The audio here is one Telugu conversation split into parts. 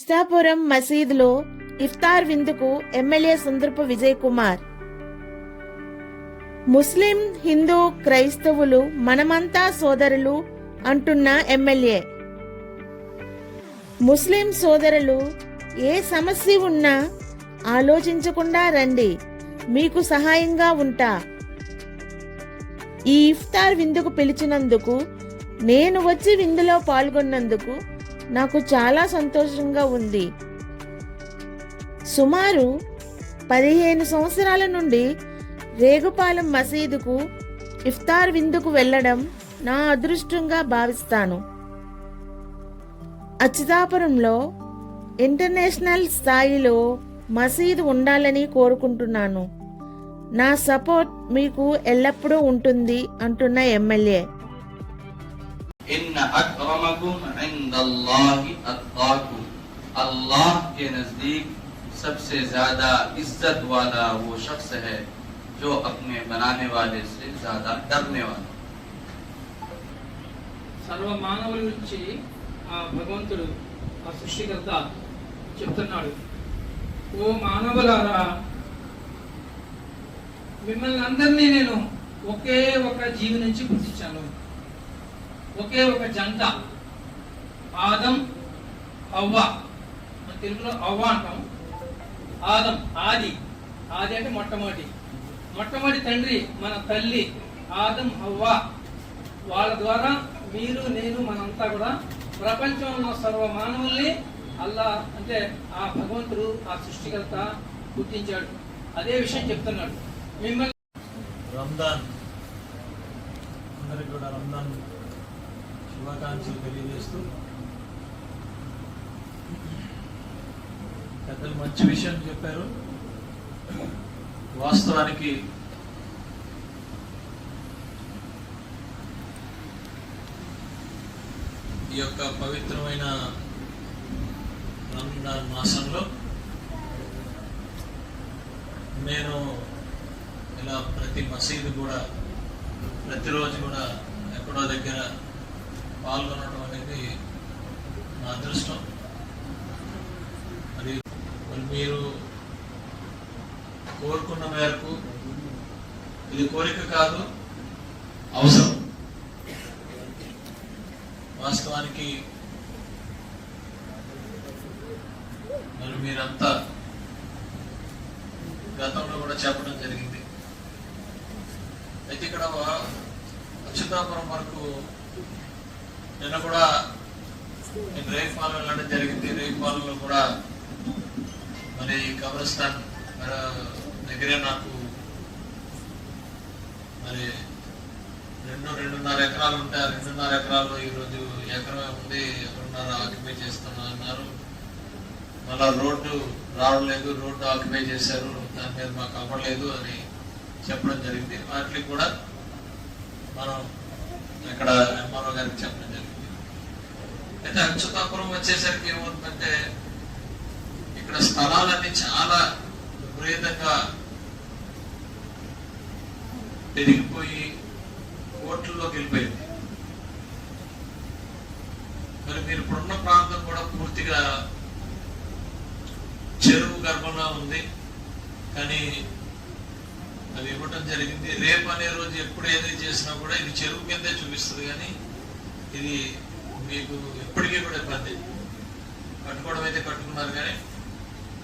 ఇస్తాపురం మసీదులో ఇఫ్తార్ విందుకు ఎమ్మెల్యే సుందరపు విజయ్ కుమార్. ముస్లిం, హిందూ, క్రైస్తవులు మనమంతా సోదరులు అంటున్న ఎమ్మెల్యే. ముస్లిం సోదరులు ఏ సమస్య ఉన్నా ఆలోచించకుండా రండి, మీకు సహాయంగా ఉంటా. ఈ ఇఫ్తార్ విందుకు పిలిచినందుకు, నేను వచ్చి విందులో పాల్గొన్నందుకు నాకు చాలా సంతోషంగా ఉంది. సుమారు 15 సంవత్సరాల నుండి రేగుపాలెం మసీదుకు ఇఫ్తార్ విందుకు వెళ్ళడం నా అదృష్టంగా భావిస్తాను. అచ్యుతాపురంలో ఇంటర్నేషనల్ స్థాయిలో మసీదు ఉండాలని కోరుకుంటున్నాను. నా సపోర్ట్ మీకు ఎల్లప్పుడూ ఉంటుంది అంటున్న ఎమ్మెల్యే. इन्ना अक्रमकुम इंदल्लाहि अत्काकुम, अल्लाह के नजदीक सबसे ज्यादा इज्जत वाला वो शख्स है जो अपने बनाने वाले से ज्यादा डरने वाला. సర్వ మానవుల నుంచి ఆ భగవంతుడు, ఆ సృష్టికర్త చెప్తున్నాడు, ఓ మానవులారా, మిమ్మల్ని అందరినీ నేను ఒకే ఒక జీవి నుంచి పుట్టించాను. ఒకే ఒక జంట, ఆదం హవ్వ. మన తెలుగులో అవ్వ అంటాం. ఆదం ఆది, ఆది అంటే మొట్టమొదటి తండ్రి మన తల్లి ఆదం హవ్వ. వాళ్ళ ద్వారా మీరు, నేను, మనంతా కూడా ప్రపంచంలో ఉన్న సర్వ మానవుల్ని అల్లా అంటే ఆ భగవంతుడు, ఆ సృష్టికర్త గుర్తించాడు. అదే విషయం చెప్తున్నాడు. మిమ్మల్ని రంజాన్ అందరికి కూడా రంజాన్ శుభాకాంక్షలు తెలియజేస్తూ, పెద్దలు మంచి విషయం చెప్పారు. వాస్తవానికి ఈ యొక్క పవిత్రమైన రంజాన్ మాసంలో నేను ఇలా ప్రతి మసీదు కూడా ప్రతిరోజు కూడా ఎక్కడో దగ్గర పాల్గొనడం అనేది నా అదృష్టం. మరి మీరు కోరుకున్న మేరకు, ఇది కోరిక కాదు, అవసరం. వాస్తవానికి మరి మీరంతా గతంలో కూడా చెప్పడం జరిగింది. అయితే ఇక్కడ అచ్యుతాపురం వరకు నిన్న కూడా నేను రేగుపాలెం వెళ్ళడం జరిగింది. రేగుపాలెంలో కూడా మరి కబ్రస్థాన్ దగ్గరే నాకు మరి 2.5 ఎకరాలు ఉంటే, ఆ 2.5 ఎకరాలు ఈరోజు ఎకరమే ఉంది, ఎకరన్నర ఆక్యుపై చేస్తున్నా అన్నారు. మళ్ళా రోడ్డు రావట్లేదు, రోడ్డు ఆక్యుపై చేశారు, దాని మీద మాకు అవ్వలేదు అని చెప్పడం జరిగింది. వాటికి కూడా మనం ఇక్కడ ఎంఆర్ఓ గారికి చెప్పడం జరిగింది. అయితే అచ్యుతాపురం వచ్చేసరికి ఏమవుతుందంటే, ఇక్కడ స్థలాలన్నీ చాలా విపరీతంగా పెరిగిపోయి కోట్లలోకి వెళ్ళిపోయింది. మరి మీరు ఇప్పుడున్న ప్రాంతం కూడా పూర్తిగా చెరువు గర్భంలో ఉంది. కానీ అది ఇవ్వటం జరిగింది. రేపు అనే రోజు ఎప్పుడు ఏది చేసినా కూడా ఇది చెరువు కిందే చూపిస్తుంది. కానీ ఇది మీకు ఎప్పటికీ కూడా ఇబ్బంది. కట్టుకోవడం అయితే కట్టుకున్నారు, కానీ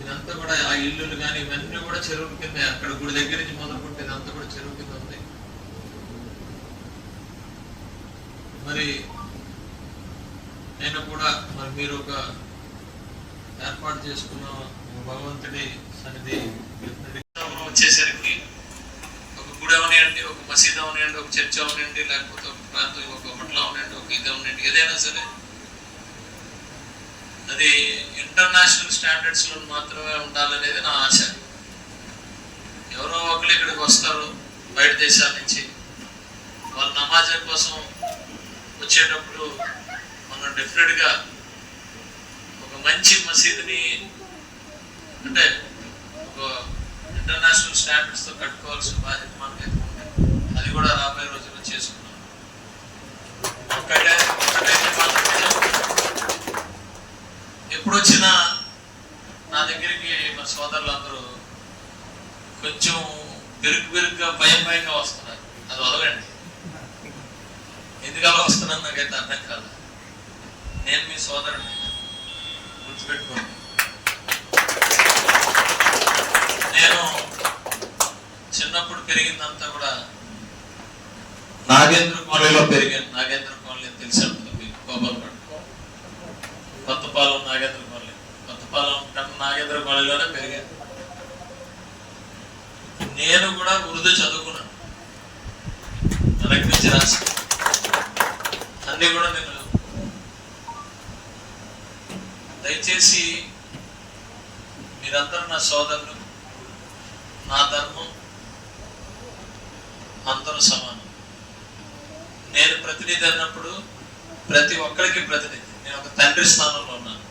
ఇదంతా కూడా ఆ ఇల్లులు కానీ ఇవన్నీ కూడా చెరువు కింద, అక్కడ గుడి దగ్గర నుంచి మొదలుకుంటే ఇదంతా కూడా చెరువు కింద ఉంది. మరి నేను కూడా మరి మీరు ఒక ఏర్పాటు చేసుకున్న భగవంతుడి సన్నిధి వచ్చేసరికి ఒక గుడి అవనివ్వండి, ఒక మసీదు అవనివ్వండి, ఒక చర్చ్ అవనివ్వండి, లేకపోతే ఒక ప్రాంతం, ఒక హోటల్ అవనివ్వండి, ఒక ఇది అవనివ్వండి, ఏదైనా సరే అది ఇంటర్నేషనల్ స్టాండర్డ్స్ లో మాత్రమే ఉండాలనేది నా ఆశ. ఎవరో ఒకరు ఇక్కడికి వస్తారు బయట దేశాల నుంచి, వాళ్ళ నమాజం కోసం వచ్చేటప్పుడు మనం డెఫినెట్ గా ఒక మంచి మసీదుని, అంటే ఒక ఇంటర్నేషనల్ స్టాండర్డ్స్ తో కట్టుకోవాల్సిన బాధ్యత మనకైతే ఉంది. అది కూడా రాబోయే రోజుల్లో చేసుకున్నాం. ఒకటైతే మాత్రం ఎప్పుడు వచ్చినా నా దగ్గరికి మా సోదరులందరూ కొంచెం బిరుగ్గా భయంగా వస్తున్నారు. అది వదలండి. ఎందుకు అలా వస్తున్నాను నాకైతే అర్థం కాదు. నేను మీ సోదరుని, గుర్తుపెట్టుకోండి. నేను చిన్నప్పుడు పెరిగిందంతా కూడా నాగేంద్ర కాలనీలో పెరిగాను. నాగేంద్ర కాలనీ తెలిసి ఉంటుంది మీకు, గోపాలపట్నం. కొత్తపాలెం నాగేంద్ర కాలనీ, కొత్తపాలెం నాగేంద్ర కాలనీలోనే పెరిగాను. నేను కూడా ఉర్దూ చదువుకున్నాను, వెనక్కి నుంచి రాసి అన్నీ కూడా నేను. దయచేసి మీరందరూ నా సోదరులు, నా ధర్మం అందరూ సమానం. నేను ప్రతినిధి అన్నప్పుడు ప్రతి ఒక్కరికి ప్రతినిధి. నేను ఒక తండ్రి స్థానంలో ఉన్నాను.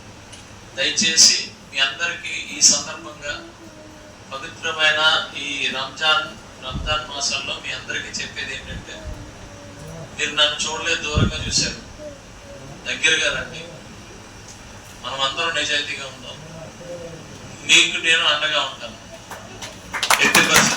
దయచేసి మీ అందరికీ ఈ సందర్భంగా పవిత్రమైన ఈ రంజాన్ మాసంలో మీ అందరికీ చెప్పేది ఏంటంటే, మీరు నన్ను చూడలేదు, దూరంగా చూశారు, దగ్గరగా రండి. మనం అందరం నిజాయితీగా ఉందాం. మీకు నేను అండగా ఉంటాను. 80%